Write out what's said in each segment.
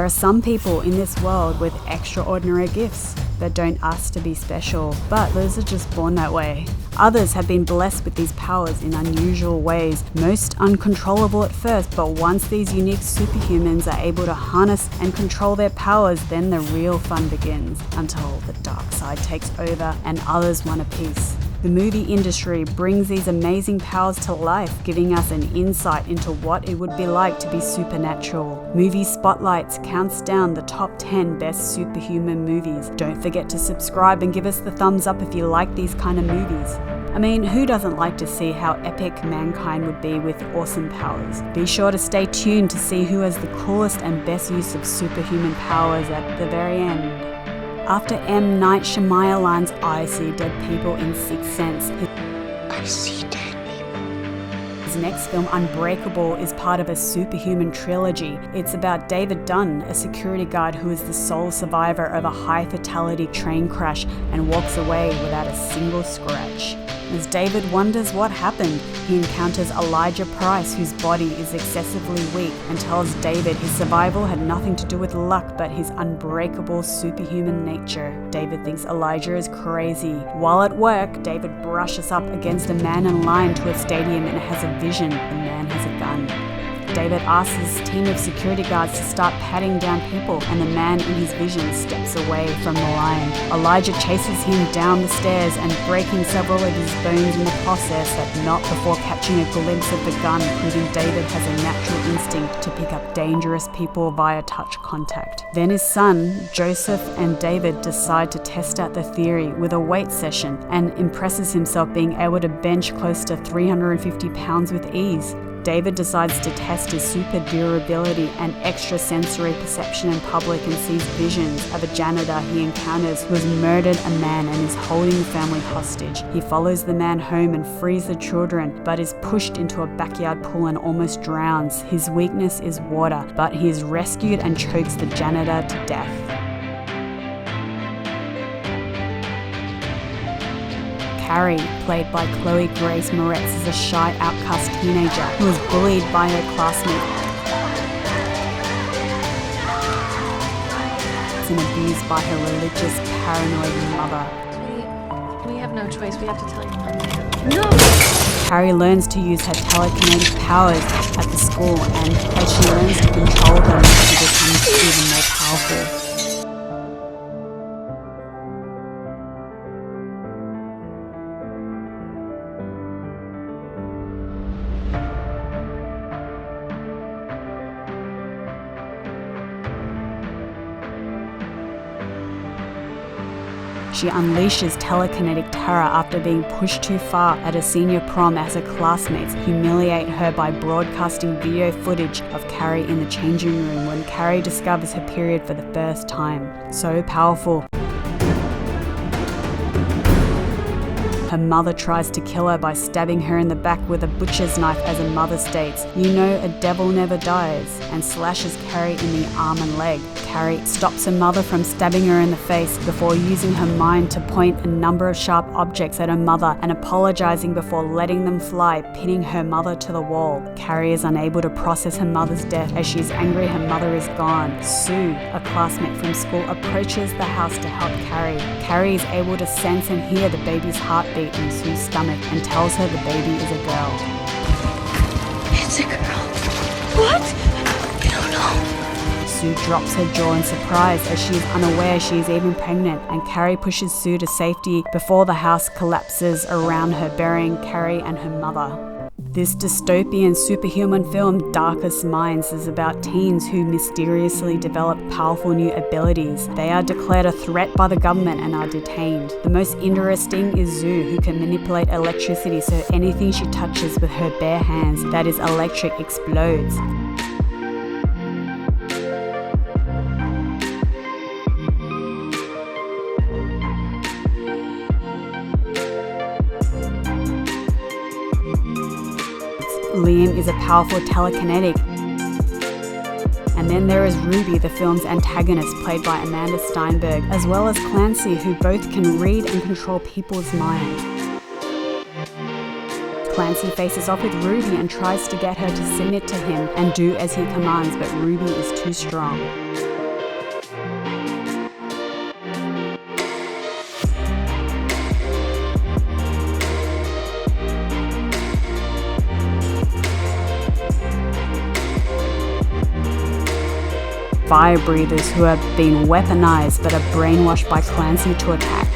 There are some people in this world with extraordinary gifts that don't ask to be special, but those are just born that way. Others have been blessed with these powers in unusual ways, most uncontrollable at first, but once these unique superhumans are able to harness and control their powers, then the real fun begins, until the dark side takes over and others want a piece. The movie industry brings these amazing powers to life, giving us an insight into what it would be like to be supernatural. Movie Spotlights counts down the top 10 best superhuman movies. Don't forget to subscribe and give us the thumbs up if you like these kind of movies. I mean, who doesn't like to see how epic mankind would be with awesome powers? Be sure to stay tuned to see who has the coolest and best use of superhuman powers at the very end. After M. Night Shyamalan's I See Dead People in Sixth Sense, I see dead people. his next film, Unbreakable, is part of a superhuman trilogy. It's about David Dunn, a security guard who is the sole survivor of a high-fatality train crash and walks away without a single scratch. As David wonders what happened, he encounters Elijah Price, whose body is excessively weak, and tells David his survival had nothing to do with luck but his unbreakable superhuman nature. David thinks Elijah is crazy. While at work, David brushes up against a man in line to a stadium and has a vision. The man has a gun. David asks his team of security guards to start patting down people, and the man in his vision steps away from the line. Elijah chases him down the stairs and breaking several of his bones in the process, but not before catching a glimpse of the gun, proving David has a natural instinct to pick up dangerous people via touch contact. Then his son, Joseph, and David decide to test out the theory with a weight session and impresses himself being able to bench close to 350 pounds with ease. David decides to test his super durability and extrasensory perception in public and sees visions of a janitor he encounters who has murdered a man and is holding the family hostage. He follows the man home and frees the children, but is pushed into a backyard pool and almost drowns. His weakness is water, but he is rescued and chokes the janitor to death. Carrie, played by Chloe Grace Moretz, is a shy outcast teenager who is bullied by her classmates and abused by her religious, paranoid mother. We have no choice. We have to tell your mom. No! Carrie learns to use her telekinetic powers at the school, and as she learns to control them, she becomes even more powerful. She unleashes telekinetic terror after being pushed too far at a senior prom as her classmates humiliate her by broadcasting video footage of Carrie in the changing room when Carrie discovers her period for the first time. So powerful. Her mother tries to kill her by stabbing her in the back with a butcher's knife, as her mother states, "You know a devil never dies," and slashes Carrie in the arm and leg. Carrie stops her mother from stabbing her in the face before using her mind to point a number of sharp objects at her mother and apologizing before letting them fly, pinning her mother to the wall. Carrie is unable to process her mother's death as she is angry her mother is gone. Sue, a classmate from school, approaches the house to help Carrie. Carrie is able to sense and hear the baby's heartbeat in Sue's stomach and tells her the baby is a girl. It's a girl. What? I don't know. Sue drops her jaw in surprise as she is unaware she is even pregnant, and Carrie pushes Sue to safety before the house collapses around her, burying Carrie and her mother. This dystopian superhuman film, Darkest Minds, is about teens who mysteriously develop powerful new abilities. They are declared a threat by the government and are detained. The most interesting is Zoo, who can manipulate electricity so anything she touches with her bare hands that is electric explodes. Liam is a powerful telekinetic. And then there is Ruby, the film's antagonist, played by Amanda Steinberg, as well as Clancy, who both can read and control people's minds. Clancy faces off with Ruby and tries to get her to submit to him and do as he commands, but Ruby is too strong. fire breathers who have been weaponized but are brainwashed by Clancy to attack.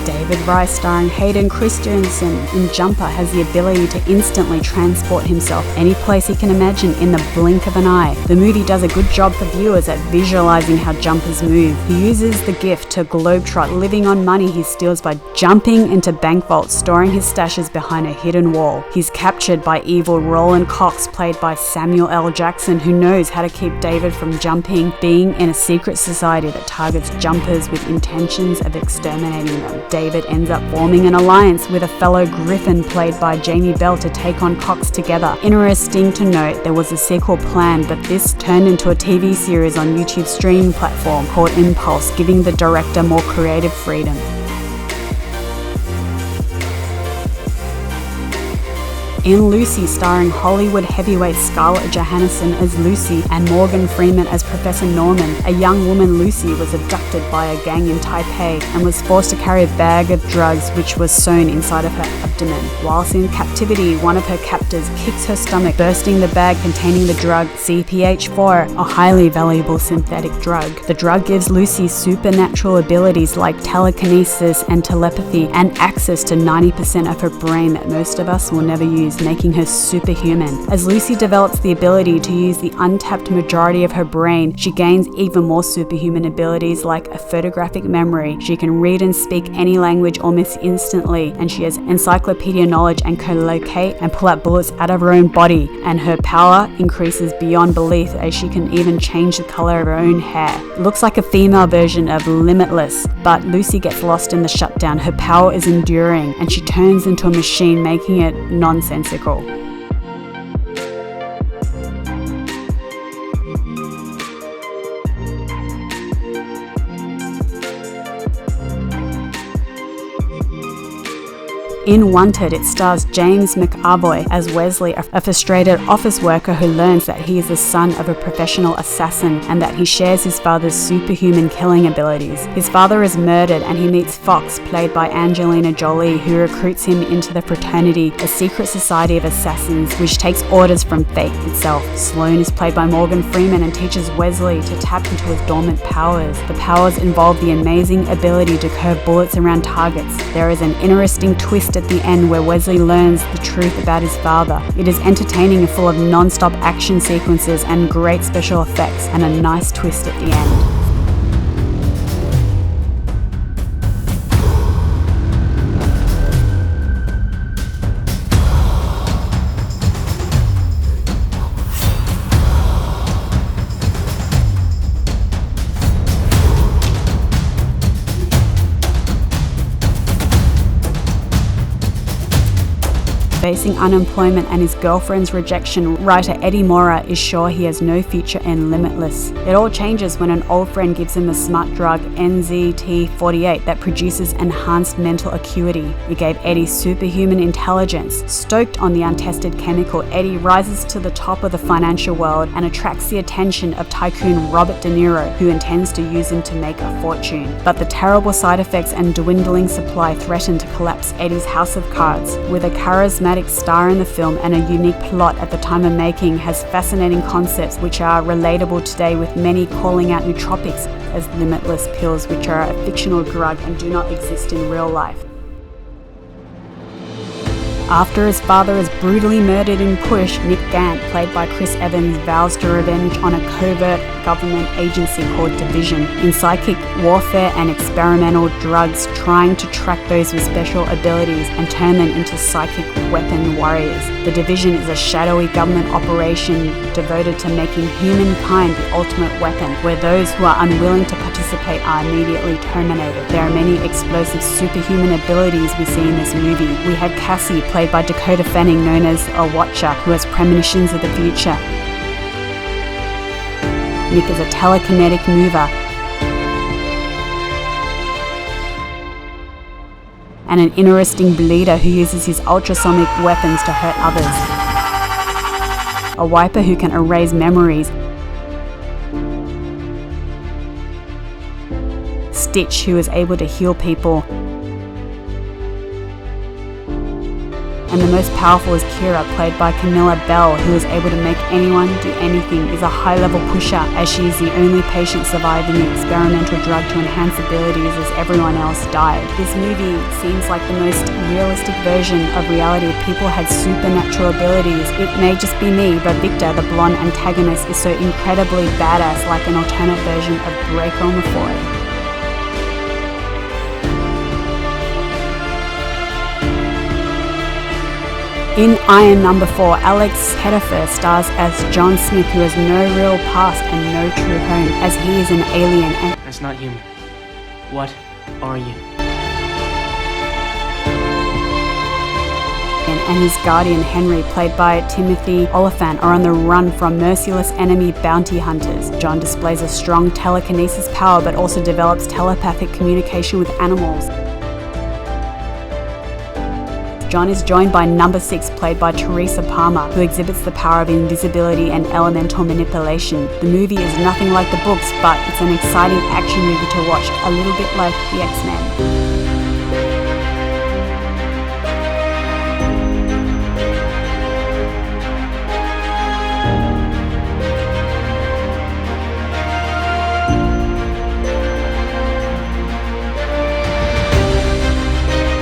David Rice, starring Hayden Christensen in Jumper, has the ability to instantly transport himself any place he can imagine in the blink of an eye. The movie does a good job for viewers at visualizing how jumpers move. He uses the gift to globetrot, living on money he steals by jumping into bank vaults, storing his stashes behind a hidden wall. He's captured by evil Roland Cox, played by Samuel L. Jackson, who knows how to keep David from jumping, being in a secret society that targets jumpers with intentions of exterminating them. David ends up forming an alliance with a fellow Griffin, played by Jamie Bell, to take on Cox together. Interesting to note, there was a sequel planned, but this turned into a TV series on YouTube's streaming platform called Impulse, giving the director more creative freedom. In Lucy, starring Hollywood heavyweight Scarlett Johansson as Lucy and Morgan Freeman as Professor Norman, a young woman, Lucy, was abducted by a gang in Taipei and was forced to carry a bag of drugs which was sewn inside of her abdomen. Whilst in captivity, one of her captors kicks her stomach, bursting the bag containing the drug CPH4, a highly valuable synthetic drug. The drug gives Lucy supernatural abilities like telekinesis and telepathy, and access to 90% of her brain that most of us will never use, making her superhuman. As Lucy develops the ability to use the untapped majority of her brain, she gains even more superhuman abilities like a photographic memory. She can read and speak any language almost instantly, and she has encyclopedia knowledge and can locate and pull out bullets out of her own body. And her power increases beyond belief, as she can even change the color of her own hair. It looks like a female version of Limitless, but Lucy gets lost in the shutdown. Her power is enduring, and she turns into a machine, making it nonsensical. In Wanted, it stars James McAvoy as Wesley, a frustrated office worker who learns that he is the son of a professional assassin and that he shares his father's superhuman killing abilities. His father is murdered, and he meets Fox, played by Angelina Jolie, who recruits him into the fraternity, a secret society of assassins which takes orders from fate itself. Sloane is played by Morgan Freeman and teaches Wesley to tap into his dormant powers. The powers involve the amazing ability to curve bullets around targets. There is an interesting twist at the end where Wesley learns the truth about his father. It is entertaining and full of non-stop action sequences and great special effects, and a nice twist at the end. Facing unemployment and his girlfriend's rejection, writer Eddie Mora is sure he has no future in Limitless. It all changes when an old friend gives him the smart drug NZT48 that produces enhanced mental acuity. It gave Eddie superhuman intelligence. Stoked on the untested chemical, Eddie rises to the top of the financial world and attracts the attention of tycoon Robert De Niro, who intends to use him to make a fortune. But the terrible side effects and dwindling supply threaten to collapse Eddie's house of cards. With a charismatic star in the film and a unique plot at the time of making, has fascinating concepts which are relatable today, with many calling out nootropics as limitless pills, which are a fictional drug and do not exist in real life. After his father is brutally murdered in Push, Nick Gant, played by Chris Evans, vows to revenge on a covert government agency called Division, in psychic warfare and experimental drugs, trying to track those with special abilities and turn them into psychic weapon warriors. The Division is a shadowy government operation devoted to making humankind the ultimate weapon, where those who are unwilling to participate are immediately terminated. There are many explosive superhuman abilities we see in this movie. We had Cassie, played by Dakota Fanning, known as a Watcher, who has premonitions of the future. Nick is a telekinetic mover and an interesting bleeder who uses his ultrasonic weapons to hurt others. A wiper who can erase memories. Stitch, who is able to heal people. And the most powerful is Kira, played by Camilla Bell, who is able to make anyone do anything, is a high-level pusher as she is the only patient surviving the experimental drug to enhance abilities as everyone else died. This movie seems like the most realistic version of reality. People had supernatural abilities. It may just be me, but Victor, the blonde antagonist, is so incredibly badass, like an alternate version of Draco Malfoy. In Iron Number 4, Alex Pettyfer stars as John Smith, who has no real past and no true home, as he is an alien and That's not human. What are you? and his guardian Henry, played by Timothy Oliphant, are on the run from merciless enemy bounty hunters. John displays a strong telekinesis power but also develops telepathic communication with animals. John is joined by Number 6, played by Teresa Palmer, who exhibits the power of invisibility and elemental manipulation. The movie is nothing like the books, but it's an exciting action movie to watch, a little bit like the X-Men.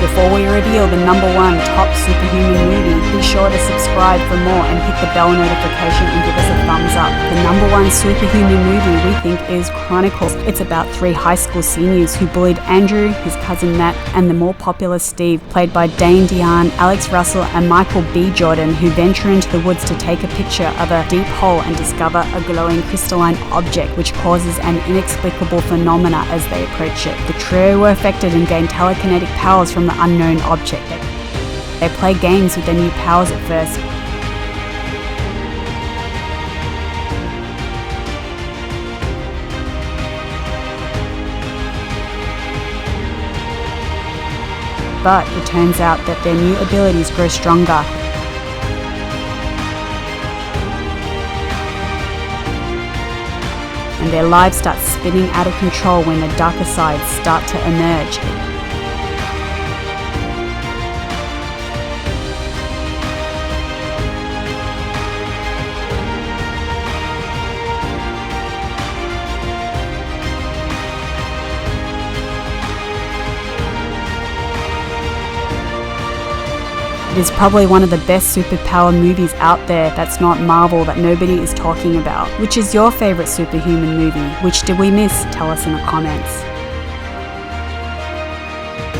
Before we reveal the number 1 top superhuman movie, be sure to subscribe for more and hit the bell notification and give us a thumbs up. The number 1 superhuman movie we think is Chronicles. It's about 3 high school seniors who bullied Andrew, his cousin Matt, and the more popular Steve, played by Dane DeHaan, Alex Russell, and Michael B. Jordan, who venture into the woods to take a picture of a deep hole and discover a glowing crystalline object which causes an inexplicable phenomena as they approach it. The trio were affected and gained telekinetic powers from the unknown object. They play games with their new powers at first, but it turns out that their new abilities grow stronger. And their lives start spinning out of control when the darker sides start to emerge. It is probably one of the best superpower movies out there that's not Marvel, that nobody is talking about. Which is your favourite superhuman movie? Which did we miss? Tell us in the comments.